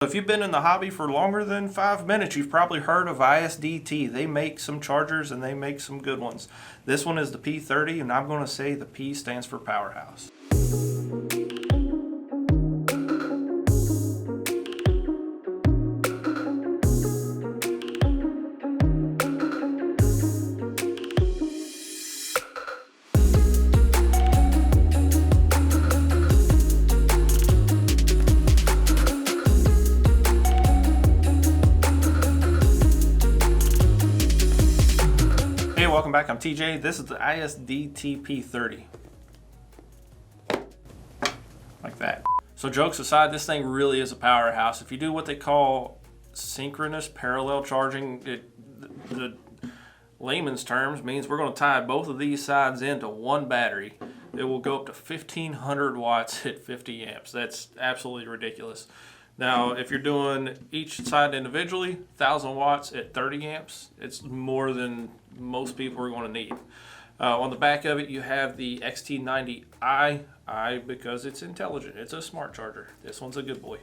If you've been in the hobby for longer than 5 minutes, you've probably heard of ISDT. They make some chargers and they make some good ones. This one is the P30, and I'm going to say the P stands for Powerhouse. Hey, welcome back. I'm TJ. This is the ISDT P30. Like that. So jokes aside, this thing really is a powerhouse. If you do what they call synchronous parallel charging, the layman's terms means we're going to tie both of these sides into one battery. It will go up to 1500 watts at 50 amps. That's absolutely ridiculous. Now, if you're doing each side individually, 1000 watts at 30 amps, it's more than most people are going to need. On the back of it, you have the XT90i, because it's intelligent. It's a smart charger. This one's a good boy.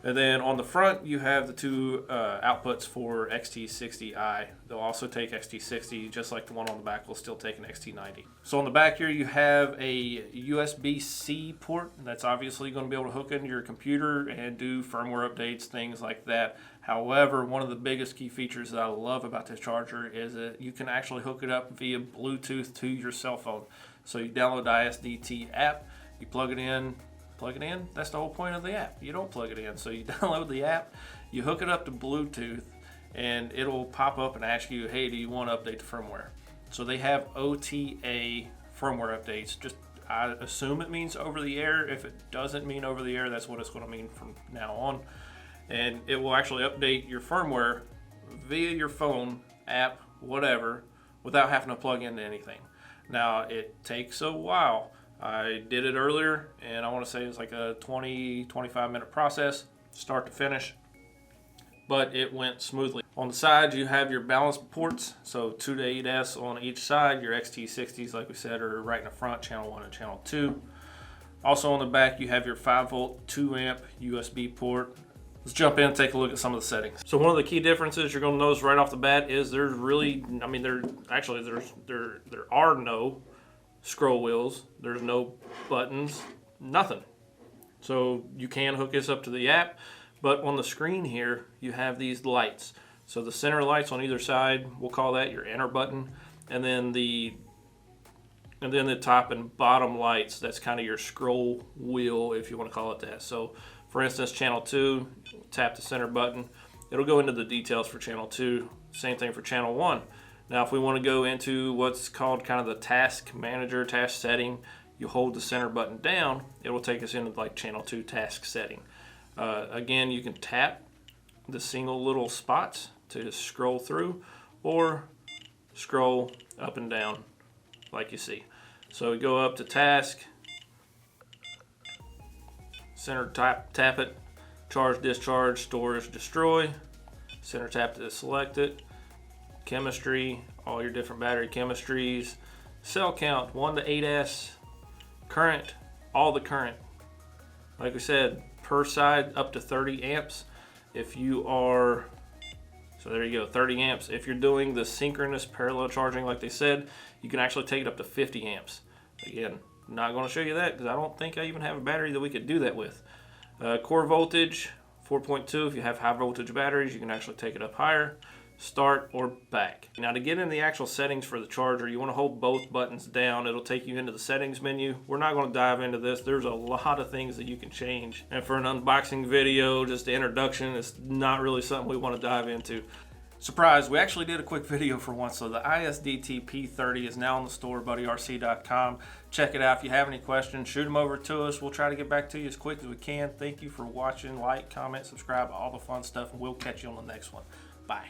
And then on the front, you have the two outputs for XT60i. They'll also take XT60, just like the one on the back will still take an XT90. So on the back here, you have a USB-C port. That's obviously going to be able to hook into your computer and do firmware updates, things like that. However, one of the biggest key features that I love about this charger is that you can actually hook it up via Bluetooth to your cell phone. So you download the ISDT app, you plug it in. That's the whole point of the app. You don't plug it in. So you download the app, you hook it up to Bluetooth, and it'll pop up and ask you, hey, do you want to update the firmware? So they have OTA firmware updates. I assume it means over the air. If it doesn't mean over the air, that's what it's going to mean from now on. And it will actually update your firmware via your phone, app, whatever, without having to plug into anything. Now, it takes a while. I did it earlier, and I want to say it's like a 20-25 minute process, start to finish, but it went smoothly. On the sides, you have your balance ports, so 2 to 8S on each side. Your XT60s, like we said, are right in the front, channel 1 and channel 2. Also on the back, you have your 5-volt, 2-amp USB port. Let's jump in and take a look at some of the settings. So one of the key differences you're going to notice right off the bat is there are no scroll wheels, there's no buttons, nothing. So you can hook this up to the app, but on the screen here you have these lights. So the center lights on either side, we'll call that your enter button, and then the top and bottom lights, that's kind of your scroll wheel, if you want to call it that. So for instance, channel 2, tap the center button, it'll go into the details for channel 2. Same thing for channel 1. Now, if we want to go into what's called kind of the task manager, task setting, you hold the center button down, it will take us into like channel 2 task setting. Again, you can tap the single little spots to scroll through or scroll up and down like you see. So we go up to task, center tap it, charge, discharge, storage, destroy, center tap to select it, chemistry, all your different battery chemistries, cell count 1 to 8S, current, all the current. Like we said, per side up to 30 amps. If you are, so there you go, 30 amps. If you're doing the synchronous parallel charging like they said, you can actually take it up to 50 amps. Again, not going to show you that because I don't think I even have a battery that we could do that with. Core voltage 4.2. If you have high voltage batteries, you can actually take it up higher. Start or back. Now, to get in the actual settings for the charger, you want to hold both buttons down. It'll take you into the settings menu. We're not going to dive into this. There's a lot of things that you can change. And for an unboxing video, just the introduction, it's not really something we want to dive into. Surprise, we actually did a quick video for once. So the ISDT P30 is now in the store, buddyrc.com. Check it out. If you have any questions, shoot them over to us. We'll try to get back to you as quick as we can. Thank you for watching. Like, comment, subscribe, all the fun stuff, and we'll catch you on the next one. Bye.